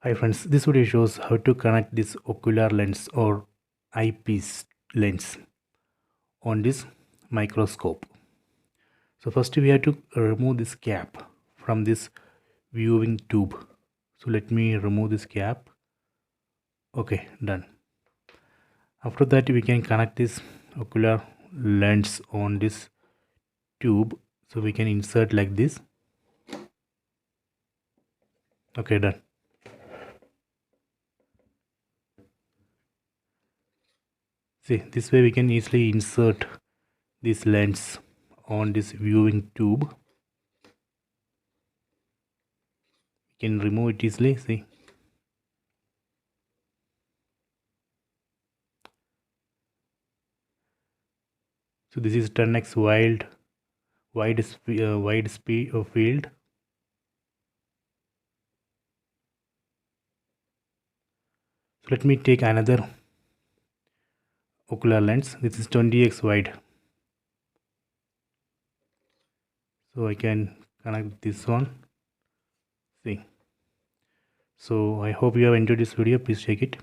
Hi friends, this video shows how to connect this ocular lens or eyepiece lens on this microscope. So first we have to remove this cap from this viewing tube. So let me remove this cap. Okay, done. After that we can connect this ocular lens on this tube. So we can insert like this. Okay, done. See, this way we can easily insert this lens on this viewing tube. We can remove it easily. See, so this is 10x wide speed of field. So let me take another ocular lens. This is 20x wide. So I can connect this one. See. So I hope you have enjoyed this video. Please check it.